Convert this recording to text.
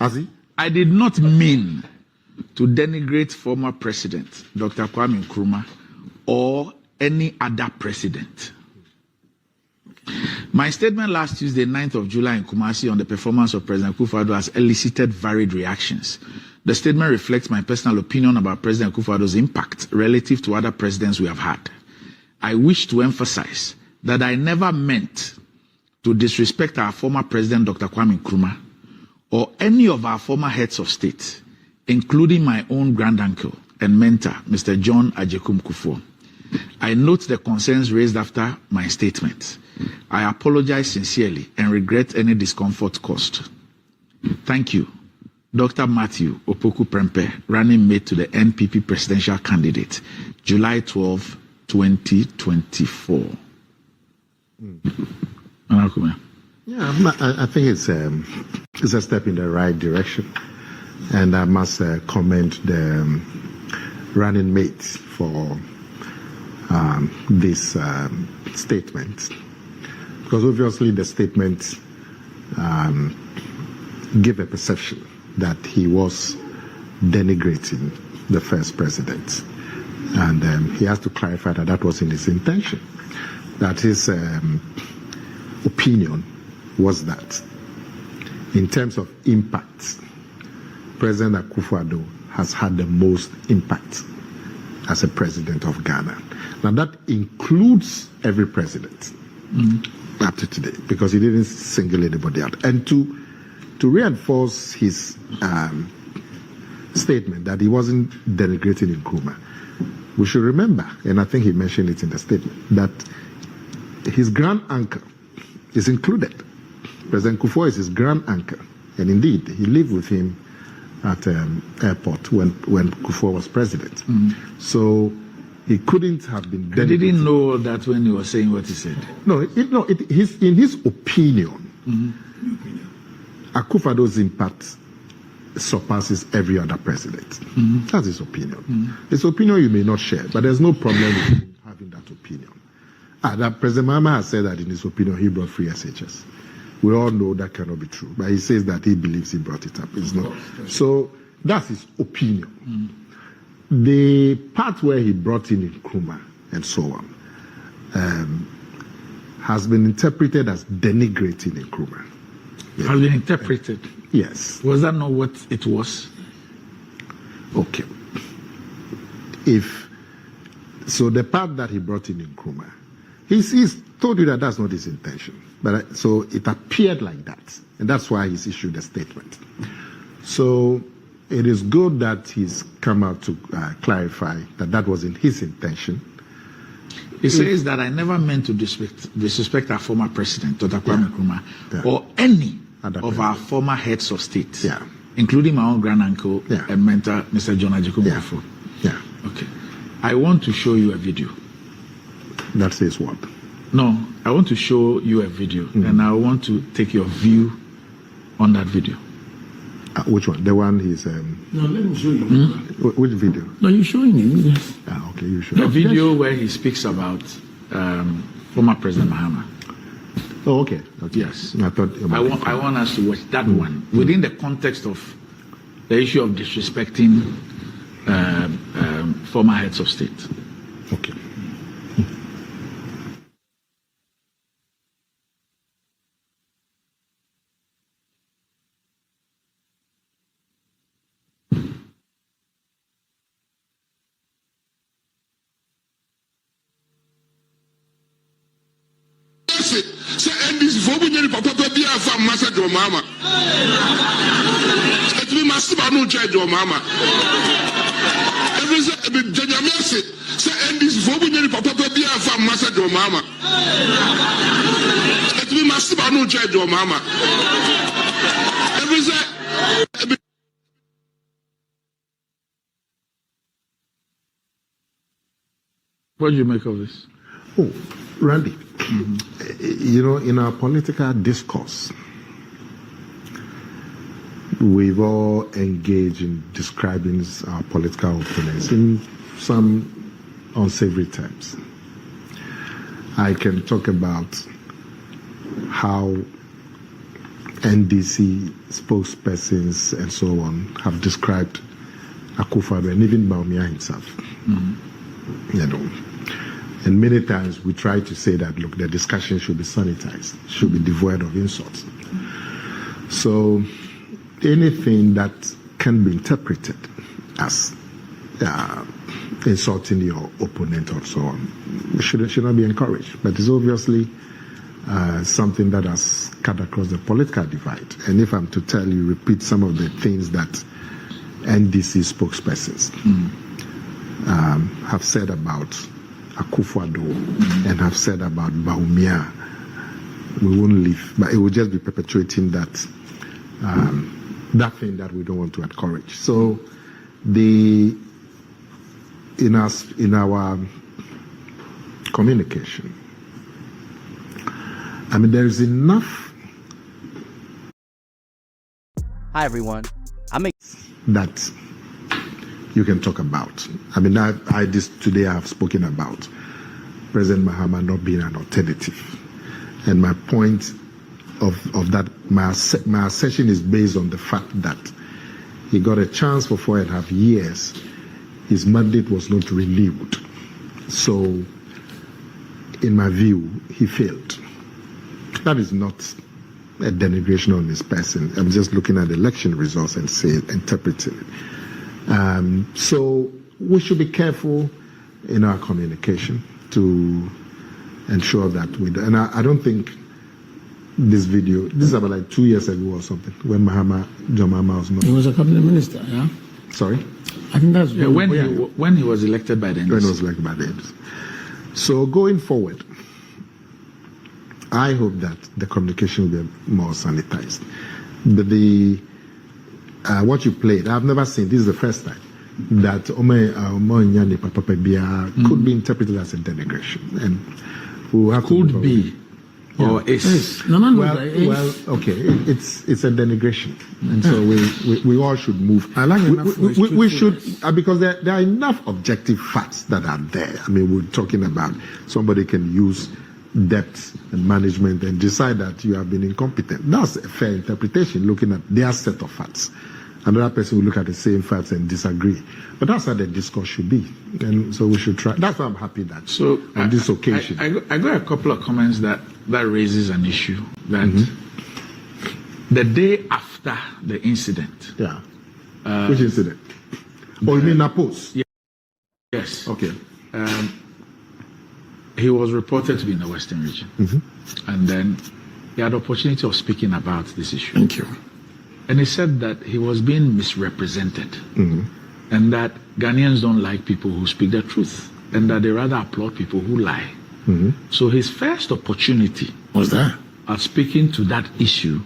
Has he? I did not mean to denigrate former President Dr. Kwame Nkrumah or any other president. My statement last Tuesday, 9th of July in Kumasi on the performance of President Akufo-Addo has elicited varied reactions. The statement reflects my personal opinion about President Akufo-Addo's impact relative to other presidents we have had. I wish to emphasize that I never meant to disrespect our former President Dr. Kwame Nkrumah or any of our former heads of state, including my own granduncle and mentor, Mr. John Agyapong Kufuor. I note the concerns raised after my statement. I apologize sincerely and regret any discomfort caused. Thank you, Dr. Matthew Opoku Prempeh, running mate to the NPP presidential candidate, July 12, 2024. Yeah, I think it's a step in the right direction, and I must commend the running mate for this statement, because obviously the statement gave a perception that he was denigrating the first president, and he has to clarify that that wasn't his intention, that his opinion was that in terms of impact, President Akufo-Addo has had the most impact as a president of Ghana. Now that includes every president up to today, because he didn't single anybody out. And to reinforce his statement that he wasn't denigrating Nkrumah, we should remember, and I think he mentioned it in the statement, that his grand uncle is included. President Kufuor is his grand uncle, and indeed he lived with him at airport when Kufuor was president. So he couldn't have been. I didn't know that when he was saying what he said. No, in his opinion, Akufo-Addo's impact surpasses every other president. That's his opinion. His opinion you may not share, but there's no problem with him having that opinion. That President Mahama has said that in his opinion he brought free SHS. We all know that cannot be true, but he says that he believes he brought it up. It's not. So that's his opinion. The part where he brought in Nkrumah and so on has been interpreted as denigrating Nkrumah. Yes. Has been interpreted? Yes. Was that not what it was? Okay. So the part that he brought in Nkrumah, he's told you that that's not his intention. But so it appeared like that, and that's why he's issued a statement. So it is good that he's come out to clarify that that wasn't his intention. He says that I never meant to disrespect our former president, Dr. Kwame Nkrumah, or any of our former heads of state, including my own granduncle and mentor, Mr. John Agyapong Kufuor. Yeah. Okay. I want to show you a video. That says what? No, I want to show you a video, and I want to take your view on that video. Which one? The one he's... No, let me show you. Which video? No, you're showing him. Yes. Okay, you show. The video where he speaks about former President Mahama. Oh, okay. Yes. I thought I want us to watch that one within the context of the issue of disrespecting former heads of state. Okay. Mama. It be massive no judge your mama. Every say and this for when papa be a farm master your mama. It be massive no judge your mama. Every say what do you make of this? Oh, Randy, you know, in our political discourse, we've all engaged in describing our political opponents in some unsavory terms. I can talk about how NDC spokespersons and so on have described Akufo-Addo and even Bawumia himself. You know, and many times we try to say that, look, the discussion should be sanitized, should be devoid of insults. So anything that can be interpreted as insulting your opponent or so on should not be encouraged. But it's obviously something that has cut across the political divide. And if I'm to tell you, repeat some of the things that NDC spokespersons have said about Akufo-Addo and have said about Bawumia, we won't leave, but it will just be perpetuating that that thing that we don't want to encourage. So in our communication, I mean, there is enough. Hi everyone, that you can talk about. I mean, today I have spoken about President Mahama not being an alternative, and my point of that, my assertion is based on the fact that he got a chance for 4.5 years. His mandate was not renewed, so in my view, he failed. That is not a denigration on his person. I'm just looking at the election results and interpreting it. So we should be careful in our communication to ensure that we do. And I don't think this is about like 2 years ago or something, when John Mahama was not. He was a cabinet minister, yeah? Sorry? I think that's when he was elected by the NDC. When he was elected by the NDC. So going forward, I hope that the communication will be more sanitized. What you played, I've never seen, this is the first time, that could be interpreted as a denigration. And we will have could be. Yeah. Or is. No, well, okay, it's a denigration, and so we all should move. I like we should, because there are enough objective facts that are there. I mean, we're talking about somebody can use debt and management and decide that you have been incompetent. That's a fair interpretation, looking at their set of facts. Another person will look at the same facts and disagree. But that's how the discourse should be. And so we should try. That's why I'm happy that on this occasion. I got a couple of comments that raises an issue. That the day after the incident. Yeah. Which incident? Oh, you mean NAPO'S? Yes. Okay. He was reported to be in the Western region. And then he had the opportunity of speaking about this issue. Thank you. And he said that he was being misrepresented, and that Ghanaians don't like people who speak the truth, and that they rather applaud people who lie. So his first opportunity was that of speaking to that issue